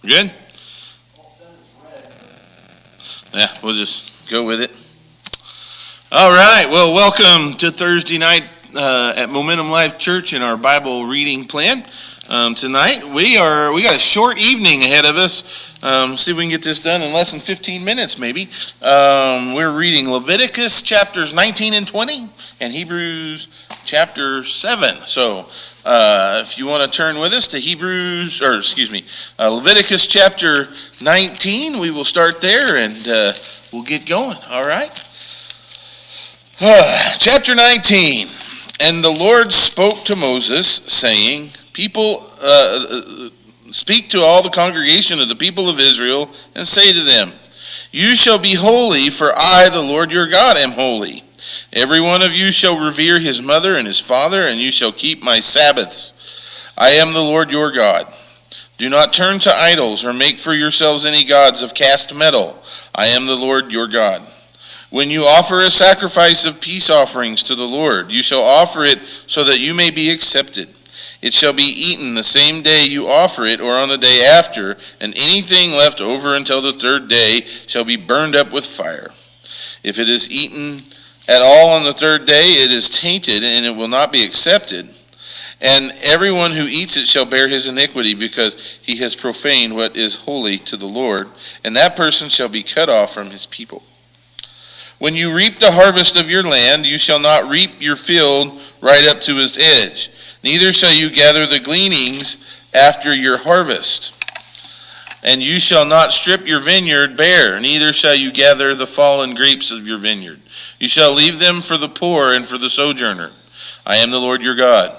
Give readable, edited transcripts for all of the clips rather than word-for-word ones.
Good? Yeah, we'll just go with it. All right, well, welcome to Thursday night at Momentum Life Church in our Bible reading plan. Tonight, we got a short evening ahead of us. See if we can get this done in less than 15 minutes, maybe. We're reading Leviticus chapters 19 and 20 and Hebrews chapter 7. So, if you want to turn with us to Leviticus chapter 19, we will start there and we'll get going. All right. Chapter 19. And the Lord spoke to Moses, saying, speak to all the congregation of the people of Israel, and say to them, you shall be holy, for I, the Lord your God, am holy. Every one of you shall revere his mother and his father, and you shall keep my Sabbaths. I am the Lord your God. Do not turn to idols, or make for yourselves any gods of cast metal. I am the Lord your God. When you offer a sacrifice of peace offerings to the Lord, you shall offer it so that you may be accepted. It shall be eaten the same day you offer it, or on the day after, and anything left over until the third day shall be burned up with fire. If it is eaten at all on the third day, it is tainted, and it will not be accepted. And everyone who eats it shall bear his iniquity, because he has profaned what is holy to the Lord, and that person shall be cut off from his people. When you reap the harvest of your land, you shall not reap your field right up to its edge. Neither shall you gather the gleanings after your harvest. And you shall not strip your vineyard bare, neither shall you gather the fallen grapes of your vineyard. You shall leave them for the poor and for the sojourner. I am the Lord your God.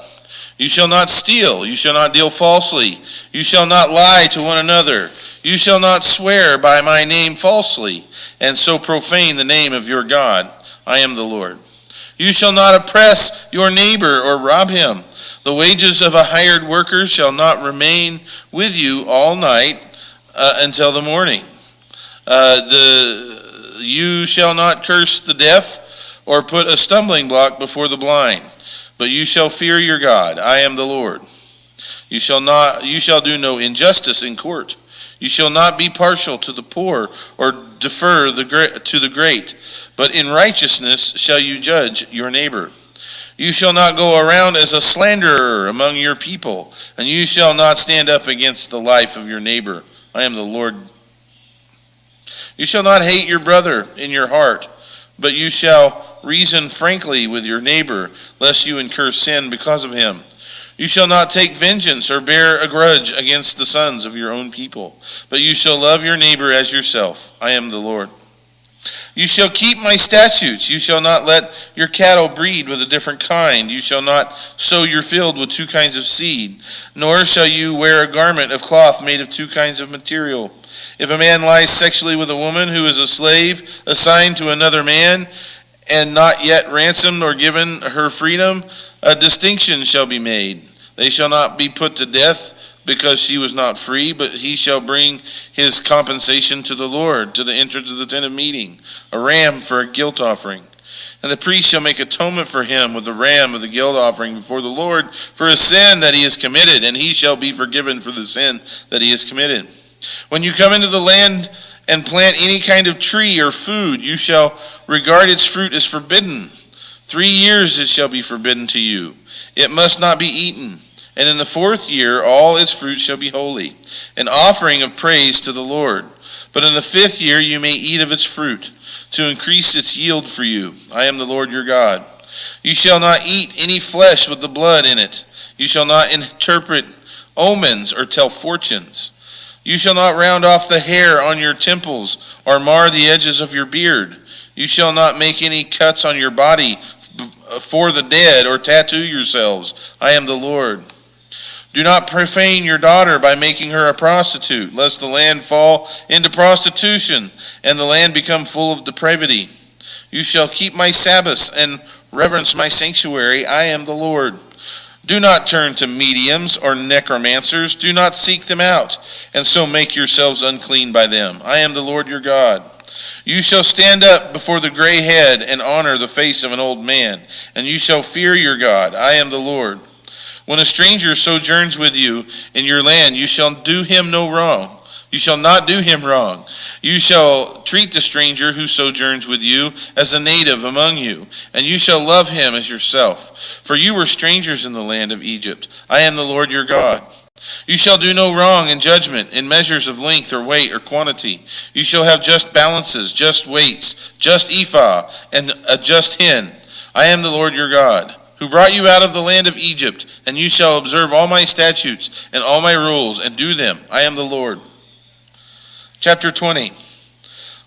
You shall not steal. You shall not deal falsely. You shall not lie to one another. You shall not swear by my name falsely, and so profane the name of your God. I am the Lord. You shall not oppress your neighbor or rob him. The wages of a hired worker shall not remain with you all night until the morning. You shall not curse the deaf or put a stumbling block before the blind, but you shall fear your God. I am the Lord. You shall do no injustice in court. You shall not be partial to the poor or defer to the great, but in righteousness shall you judge your neighbor. You shall not go around as a slanderer among your people, and you shall not stand up against the life of your neighbor. I am the Lord. You shall not hate your brother in your heart, but you shall reason frankly with your neighbor, lest you incur sin because of him. You shall not take vengeance or bear a grudge against the sons of your own people, but you shall love your neighbor as yourself. I am the Lord. You shall keep my statutes. You shall not let your cattle breed with a different kind. You shall not sow your field with two kinds of seed, nor shall you wear a garment of cloth made of two kinds of material. If a man lies sexually with a woman who is a slave assigned to another man, and not yet ransomed or given her freedom, a distinction shall be made. They shall not be put to death because she was not free, but he shall bring his compensation to the Lord, to the entrance of the tent of meeting, a ram for a guilt offering. And the priest shall make atonement for him with the ram of the guilt offering before the Lord for a sin that he has committed, and he shall be forgiven for the sin that he has committed. When you come into the land and plant any kind of tree or food, you shall regard its fruit as forbidden. 3 years it shall be forbidden to you. It must not be eaten. And in the 4th year all its fruit shall be holy, an offering of praise to the Lord. But in the 5th year you may eat of its fruit, to increase its yield for you. I am the Lord your God. You shall not eat any flesh with the blood in it. You shall not interpret omens or tell fortunes. You shall not round off the hair on your temples or mar the edges of your beard. You shall not make any cuts on your body for the dead or tattoo yourselves. I am the Lord. Do not profane your daughter by making her a prostitute, lest the land fall into prostitution and the land become full of depravity. You shall keep my Sabbaths and reverence my sanctuary. I am the Lord. Do not turn to mediums or necromancers. Do not seek them out, and so make yourselves unclean by them. I am the Lord your God. You shall stand up before the gray head and honor the face of an old man, and you shall fear your God. I am the Lord. When a stranger sojourns with you in your land, you shall do him no wrong. You shall not do him wrong. You shall treat the stranger who sojourns with you as a native among you, and you shall love him as yourself. For you were strangers in the land of Egypt. I am the Lord your God. You shall do no wrong in judgment, in measures of length or weight or quantity. You shall have just balances, just weights, just ephah, and a just hin. I am the Lord your God, who brought you out of the land of Egypt, and you shall observe all my statutes and all my rules, and do them. I am the Lord. Chapter 20.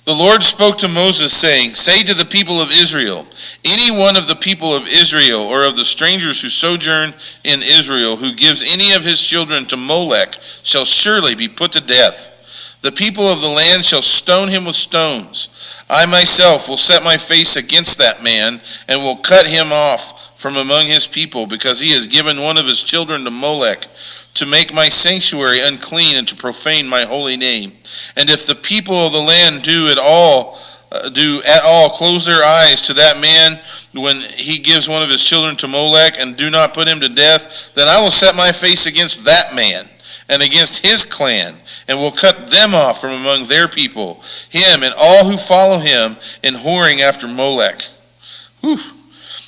The Lord spoke to Moses, saying, Say to the people of Israel, any one of the people of Israel, or of the strangers who sojourn in Israel, who gives any of his children to Molech, shall surely be put to death. The people of the land shall stone him with stones. I myself will set my face against that man, and will cut him off from among his people, because he has given one of his children to Molech, to make my sanctuary unclean and to profane my holy name. And if the people of the land do at all close their eyes to that man when he gives one of his children to Molech, and do not put him to death, then I will set my face against that man and against his clan, and will cut them off from among their people, him and all who follow him in whoring after Molech. Whew.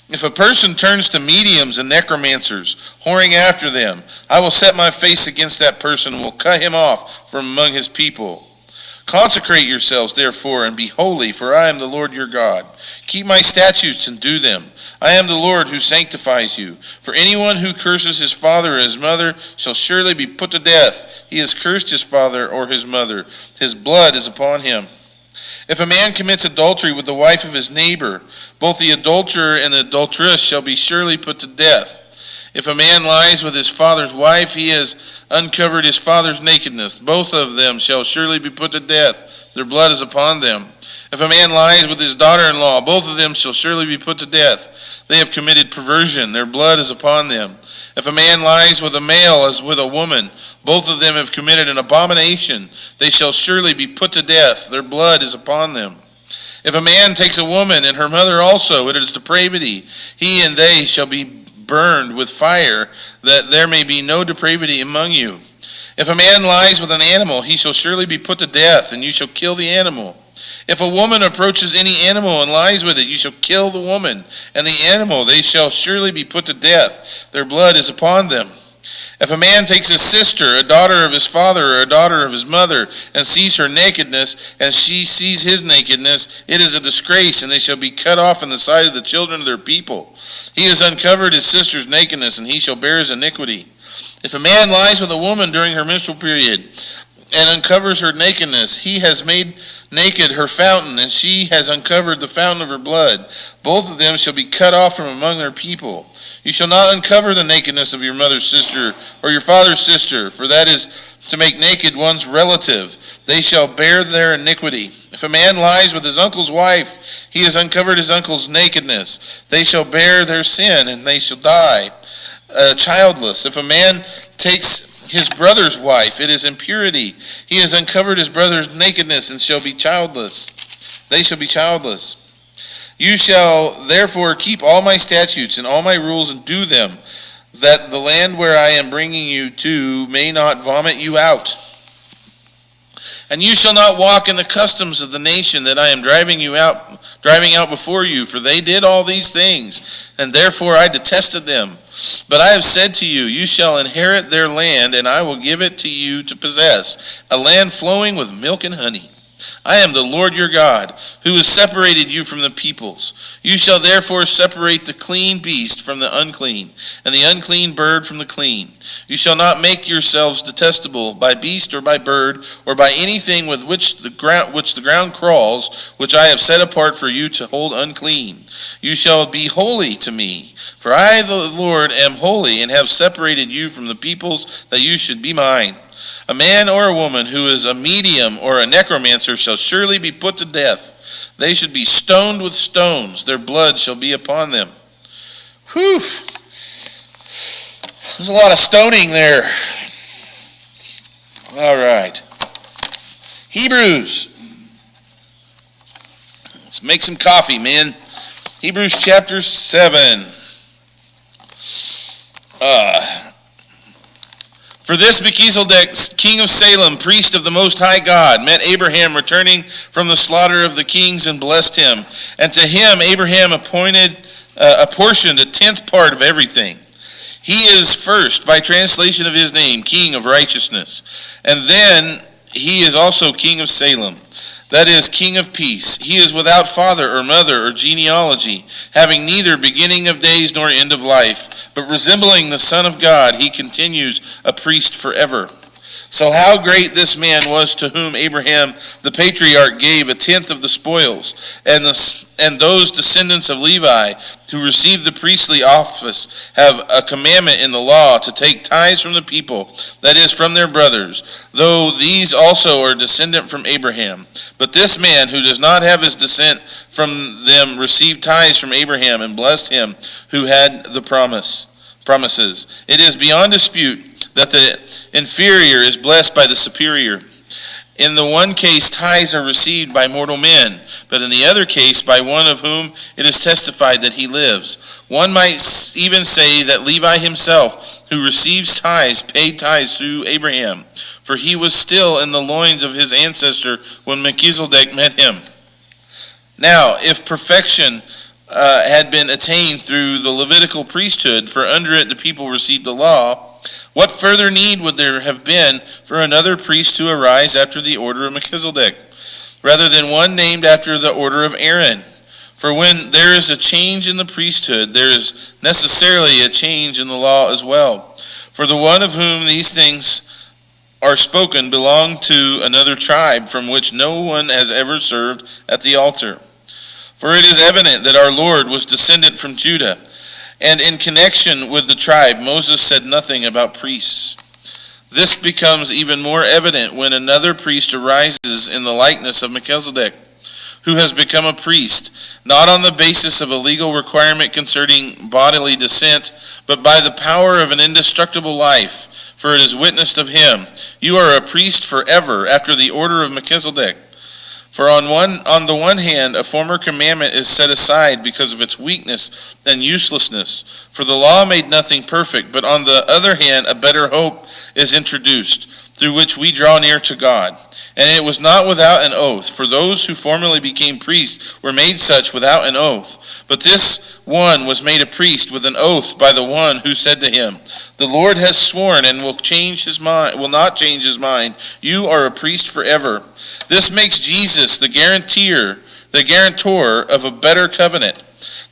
If a person turns to mediums and necromancers, whoring after them, I will set my face against that person and will cut him off from among his people. Consecrate yourselves, therefore, and be holy, for I am the Lord your God. Keep my statutes and do them. I am the Lord who sanctifies you. For anyone who curses his father or his mother shall surely be put to death. He has cursed his father or his mother. His blood is upon him. If a man commits adultery with the wife of his neighbor, both the adulterer and the adulteress shall be surely put to death. If a man lies with his father's wife, he has uncovered his father's nakedness. Both of them shall surely be put to death. Their blood is upon them. If a man lies with his daughter-in-law, both of them shall surely be put to death. They have committed perversion. Their blood is upon them. If a man lies with a male as with a woman, both of them have committed an abomination. They shall surely be put to death. Their blood is upon them. If a man takes a woman and her mother also, it is depravity. He and they shall be burned with fire, that there may be no depravity among you. If a man lies with an animal, he shall surely be put to death, and you shall kill the animal. If a woman approaches any animal and lies with it, you shall kill the woman and the animal. They shall surely be put to death. Their blood is upon them. If a man takes his sister, a daughter of his father or a daughter of his mother, and sees her nakedness, and she sees his nakedness, it is a disgrace, and they shall be cut off in the sight of the children of their people. He has uncovered his sister's nakedness, and he shall bear his iniquity. If a man lies with a woman during her menstrual period, and uncovers her nakedness, he has made naked her fountain, and she has uncovered the fountain of her blood. Both of them shall be cut off from among their people. You shall not uncover the nakedness of your mother's sister or your father's sister, for that is to make naked one's relative. They shall bear their iniquity. If a man lies with his uncle's wife, he has uncovered his uncle's nakedness. They shall bear their sin, and they shall die childless. If a man takes his brother's wife, it is impurity. He has uncovered his brother's nakedness, and shall be childless. They shall be childless. You shall therefore keep all my statutes and all my rules and do them, that the land where I am bringing you to may not vomit you out. And you shall not walk in the customs of the nation that I am driving out before you, for they did all these things, and therefore I detested them. But I have said to you, you shall inherit their land, and I will give it to you to possess, a land flowing with milk and honey. I am the Lord your God, who has separated you from the peoples. You shall therefore separate the clean beast from the unclean, and the unclean bird from the clean. You shall not make yourselves detestable by beast or by bird, or by anything with which the ground crawls, which I have set apart for you to hold unclean. You shall be holy to me, for I, the Lord, am holy, and have separated you from the peoples, that you should be mine. A man or a woman who is a medium or a necromancer shall surely be put to death. They should be stoned with stones. Their blood shall be upon them. Whew. There's a lot of stoning there. All right. Hebrews. Let's make some coffee, man. Hebrews chapter 7. For this Melchizedek, king of Salem, priest of the Most High God, met Abraham returning from the slaughter of the kings and blessed him. And to him Abraham apportioned a tenth part of everything. He is first, by translation of his name, king of righteousness. And then he is also king of Salem, that is, king of peace. He is without father or mother or genealogy, having neither beginning of days nor end of life, but resembling the Son of God, he continues a priest forever. So how great this man was, to whom Abraham the patriarch gave a tenth of the spoils, and those descendants of Levi who received the priestly office have a commandment in the law to take tithes from the people, that is, from their brothers, though these also are descendant from Abraham. But this man who does not have his descent from them received tithes from Abraham and blessed him who had the promises. It is beyond dispute that the inferior is blessed by the superior. In the one case, tithes are received by mortal men, but in the other case, by one of whom it is testified that he lives. One might even say that Levi himself, who receives tithes, paid tithes through Abraham, for he was still in the loins of his ancestor when Melchizedek met him. Now, if perfection had been attained through the Levitical priesthood, for under it the people received the law, what further need would there have been for another priest to arise after the order of Melchizedek, rather than one named after the order of Aaron? For when there is a change in the priesthood, there is necessarily a change in the law as well. For the one of whom these things are spoken belonged to another tribe, from which no one has ever served at the altar. For it is evident that our Lord was descendant from Judah, and in connection with the tribe, Moses said nothing about priests. This becomes even more evident when another priest arises in the likeness of Melchizedek, who has become a priest, not on the basis of a legal requirement concerning bodily descent, but by the power of an indestructible life. For it is witnessed of him, "You are a priest forever, after the order of Melchizedek." For on the one hand, a former commandment is set aside because of its weakness and uselessness, for the law made nothing perfect, but on the other hand, a better hope is introduced, through which we draw near to God. And it was not without an oath, for those who formerly became priests were made such without an oath. But this one was made a priest with an oath by the one who said to him, "The Lord has sworn and will not change his mind. You are a priest forever." This makes Jesus the guarantor of a better covenant.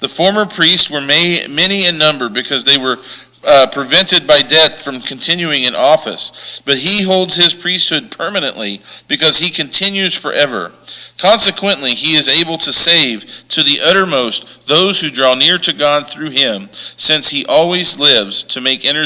The former priests were many in number because they were prevented by death from continuing in office, but he holds his priesthood permanently because he continues forever. Consequently, he is able to save to the uttermost those who draw near to God through him, since he always lives to make intercession